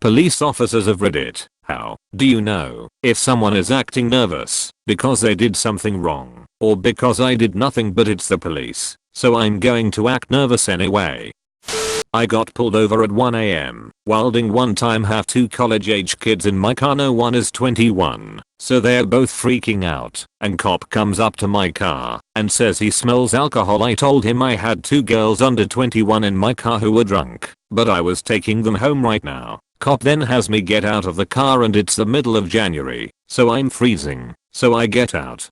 Police officers of Reddit, how do you know if someone is acting nervous because they did something wrong or because I did nothing but it's the police, so I'm going to act nervous anyway? I got pulled over at 1 AM while ding one time have two college age kids in my car. No one is 21, so they're both freaking out, and cop comes up to my car and says he smells alcohol. I told him I had two girls under 21 in my car who were drunk, but I was taking them home right now. Cop then has me get out of the car and it's the middle of January, so I'm freezing, so I get out.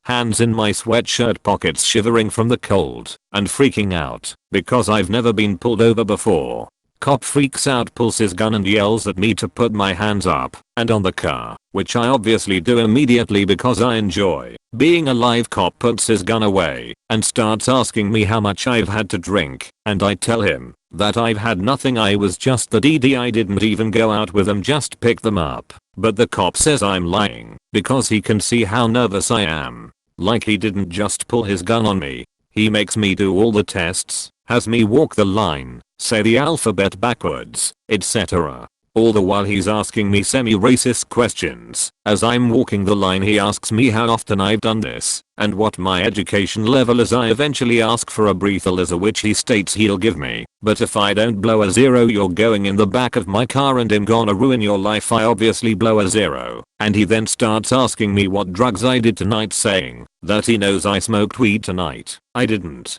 Hands in my sweatshirt pockets, shivering from the cold and freaking out because I've never been pulled over before. Cop freaks out, pulls his gun and yells at me to put my hands up and on the car, which I obviously do immediately because I enjoy being alive. Cop puts his gun away and starts asking me how much I've had to drink, and I tell him that I've had nothing. I was just the DD. I didn't even go out with them, just pick them up. But the cop says I'm lying because he can see how nervous I am. Like he didn't just pull his gun on me. He makes me do all the tests, has me walk the line, say the alphabet backwards, etc. All the while he's asking me semi-racist questions. As I'm walking the line he asks me how often I've done this and what my education level is. I eventually ask for a breathalyzer, which he states he'll give me, but if I don't blow a zero you're going in the back of my car and I'm gonna ruin your life. I obviously blow a zero, and he then starts asking me what drugs I did tonight, saying that he knows I smoked weed tonight. I didn't.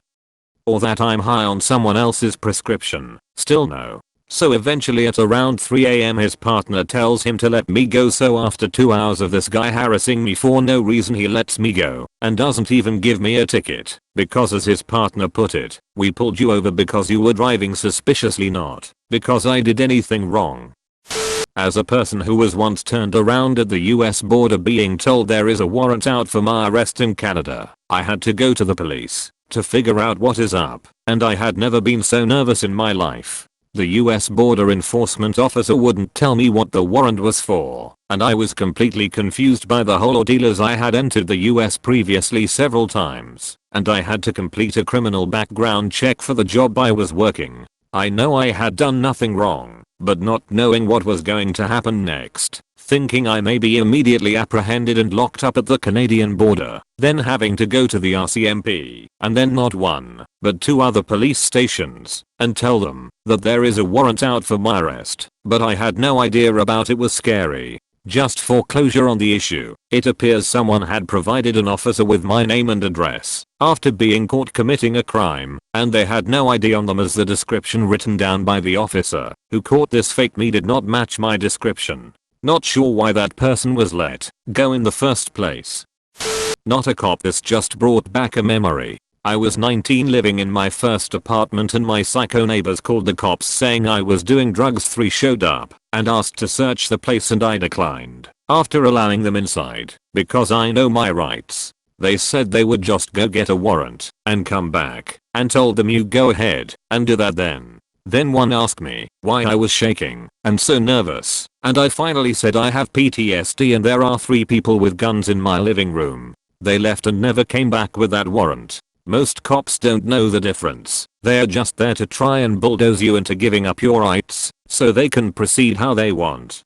Or that I'm high on someone else's prescription. Still no. So eventually at around 3 AM his partner tells him to let me go, so after 2 hours of this guy harassing me for no reason he lets me go and doesn't even give me a ticket because, as his partner put it, we pulled you over because you were driving suspiciously, not because I did anything wrong. As a person who was once turned around at the US border being told there is a warrant out for my arrest in Canada, I had to go to the police to figure out what is up, and I had never been so nervous in my life. The US border enforcement officer wouldn't tell me what the warrant was for, and I was completely confused by the whole ordeal, as I had entered the US previously several times, and I had to complete a criminal background check for the job I was working. I know I had done nothing wrong, but not knowing what was going to happen next, thinking I may be immediately apprehended and locked up at the Canadian border, then having to go to the RCMP, and then not one, but two other police stations, and tell them that there is a warrant out for my arrest, but I had no idea about it, was scary. Just for closure on the issue, it appears someone had provided an officer with my name and address after being caught committing a crime, and they had no ID on them, as the description written down by the officer who caught this fake me did not match my description. Not sure why that person was let go in the first place. Not a cop. This just brought back a memory. I was 19, living in my first apartment, and my psycho neighbors called the cops saying I was doing drugs. 3 showed up and asked to search the place, and I declined after allowing them inside because I know my rights. They said they would just go get a warrant and come back, and told them you go ahead and do that then. Then one asked me why I was shaking and so nervous, and I finally said I have PTSD and there are 3 people with guns in my living room. They left and never came back with that warrant. Most cops don't know the difference. They're just there to try and bulldoze you into giving up your rights so they can proceed how they want.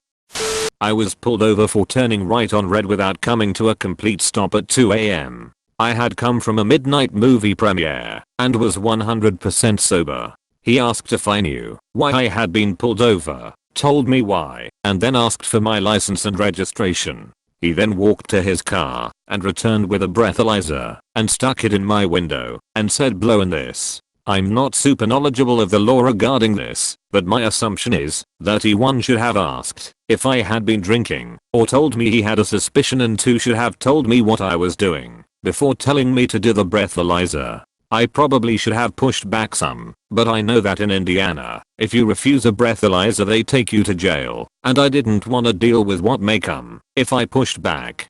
I was pulled over for turning right on red without coming to a complete stop at 2 AM. I had come from a midnight movie premiere and was 100% sober. He asked if I knew why I had been pulled over, told me why, and then asked for my license and registration. He then walked to his car and returned with a breathalyzer and stuck it in my window and said, blow in this. I'm not super knowledgeable of the law regarding this, but my assumption is that E1 should have asked if I had been drinking, or told me he had a suspicion, and 2 should have told me what I was doing before telling me to do the breathalyzer. I probably should have pushed back some, but I know that in Indiana, if you refuse a breathalyzer they take you to jail, and I didn't want to deal with what may come if I pushed back.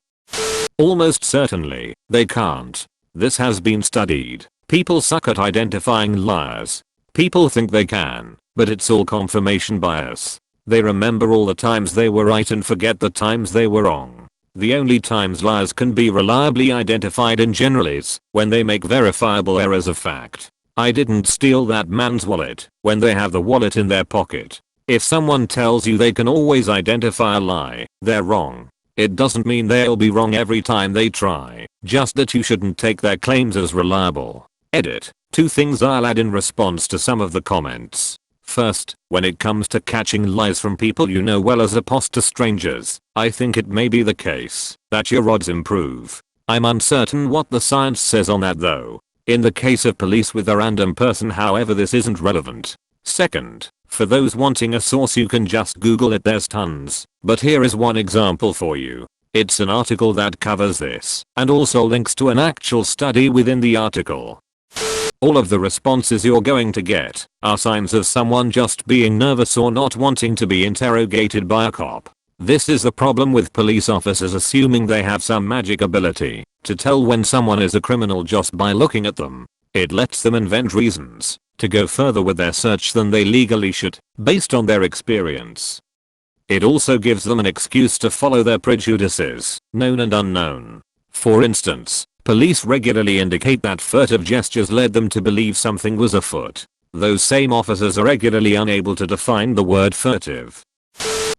Almost certainly, they can't. This has been studied. People suck at identifying liars. People think they can, but it's all confirmation bias. They remember all the times they were right and forget the times they were wrong. The only times liars can be reliably identified in general is when they make verifiable errors of fact. I didn't steal that man's wallet when they have the wallet in their pocket. If someone tells you they can always identify a lie, they're wrong. It doesn't mean they'll be wrong every time they try, just that you shouldn't take their claims as reliable. Edit. 2 things I'll add in response to some of the comments. First, when it comes to catching lies from people you know well as opposed to strangers, I think it may be the case that your odds improve. I'm uncertain what the science says on that though. In the case of police with a random person, however, this isn't relevant. Second, for those wanting a source, you can just Google it, there's tons, but here is one example for you. It's an article that covers this and also links to an actual study within the article. All of the responses you're going to get are signs of someone just being nervous or not wanting to be interrogated by a cop. This is the problem with police officers assuming they have some magic ability to tell when someone is a criminal just by looking at them. It lets them invent reasons to go further with their search than they legally should, based on their experience. It also gives them an excuse to follow their prejudices, known and unknown. For instance, police regularly indicate that furtive gestures led them to believe something was afoot. Those same officers are regularly unable to define the word furtive.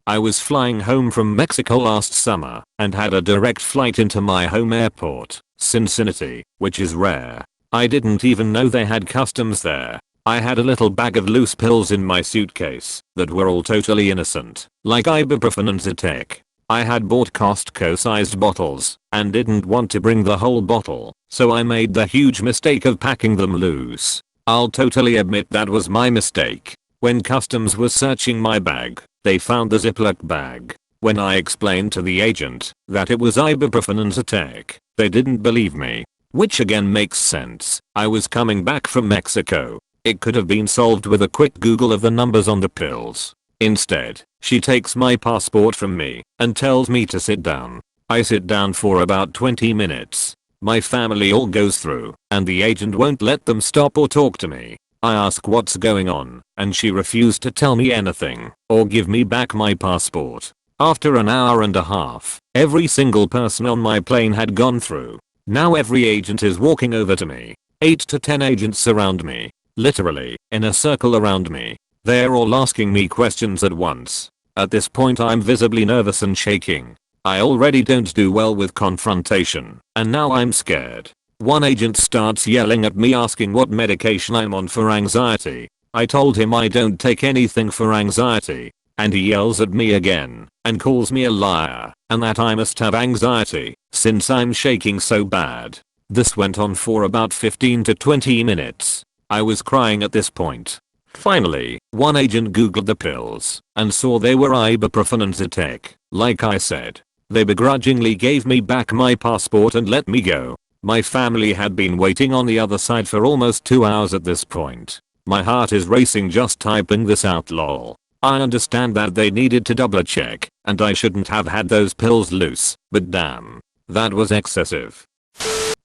I was flying home from Mexico last summer and had a direct flight into my home airport, Cincinnati, which is rare. I didn't even know they had customs there. I had a little bag of loose pills in my suitcase that were all totally innocent, like ibuprofen and Zyrtec. I had bought Costco-sized bottles and didn't want to bring the whole bottle, so I made the huge mistake of packing them loose. I'll totally admit that was my mistake. When customs was searching my bag, they found the Ziploc bag. When I explained to the agent that it was ibuprofen and Zyrtec, they didn't believe me. Which again makes sense. I was coming back from Mexico. It could have been solved with a quick Google of the numbers on the pills. Instead, she takes my passport from me and tells me to sit down. I sit down for about 20 minutes. My family all goes through, and the agent won't let them stop or talk to me. I ask what's going on, and she refused to tell me anything or give me back my passport. After an hour and a half, every single person on my plane had gone through. Now every agent is walking over to me. 8 to 10 agents surround me. Literally, in a circle around me. They're all asking me questions at once. At this point I'm visibly nervous and shaking. I already don't do well with confrontation, and now I'm scared. One agent starts yelling at me asking what medication I'm on for anxiety. I told him I don't take anything for anxiety, and he yells at me again and calls me a liar and that I must have anxiety since I'm shaking so bad. This went on for about 15 to 20 minutes. I was crying at this point. Finally, one agent googled the pills and saw they were ibuprofen and Zyrtec. Like I said, they begrudgingly gave me back my passport and let me go. My family had been waiting on the other side for almost 2 hours at this point. My heart is racing just typing this out, lol. I understand that they needed to double check and I shouldn't have had those pills loose, but damn, that was excessive.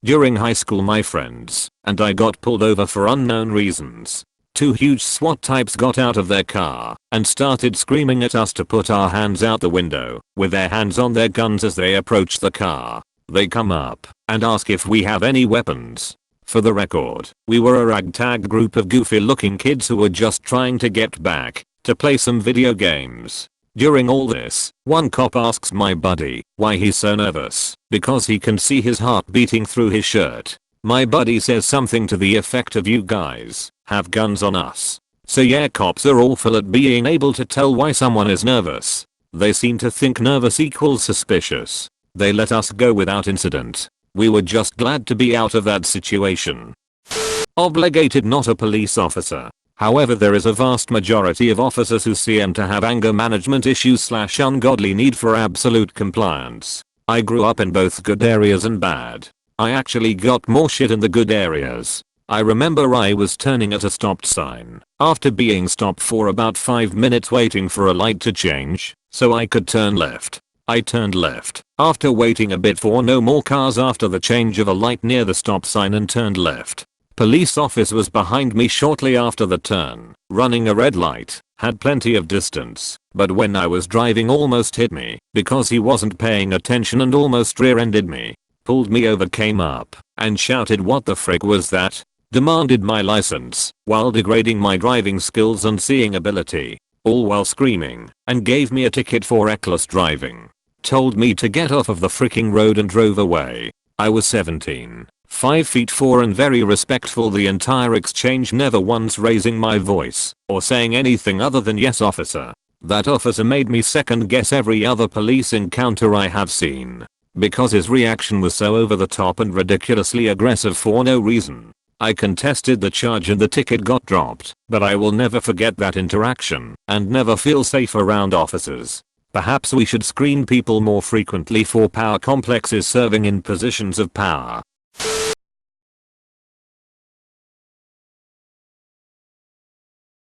During high school my friends and I got pulled over for unknown reasons. 2 huge SWAT types got out of their car and started screaming at us to put our hands out the window with their hands on their guns as they approached the car. They come up and ask if we have any weapons. For the record, we were a ragtag group of goofy looking kids who were just trying to get back to play some video games. During all this, one cop asks my buddy why he's so nervous because he can see his heart beating through his shirt. My buddy says something to the effect of, "You guys have guns on us." So yeah, cops are awful at being able to tell why someone is nervous. They seem to think nervous equals suspicious. They let us go without incident. We were just glad to be out of that situation. Obligated, not a police officer. However, there is a vast majority of officers who seem to have anger management issues / ungodly need for absolute compliance. I grew up in both good areas and bad. I actually got more shit in the good areas. I remember I was turning at a stopped sign after being stopped for about 5 minutes waiting for a light to change so I could turn left. I turned left after waiting a bit for no more cars after the change of a light near the stop sign and turned left. Police officer was behind me shortly after the turn, running a red light, had plenty of distance, but when I was driving almost hit me because he wasn't paying attention and almost rear-ended me. Pulled me over, came up and shouted what the frick was that, demanded my license while degrading my driving skills and seeing ability. all while screaming, and gave me a ticket for reckless driving. Told me to get off of the freaking road and drove away. I was 17, 5 feet 4 and very respectful the entire exchange, never once raising my voice or saying anything other than yes officer. That officer made me second guess every other police encounter I have seen. Because his reaction was so over the top and ridiculously aggressive for no reason. I contested the charge and the ticket got dropped, but I will never forget that interaction and never feel safe around officers. Perhaps we should screen people more frequently for power complexes serving in positions of power.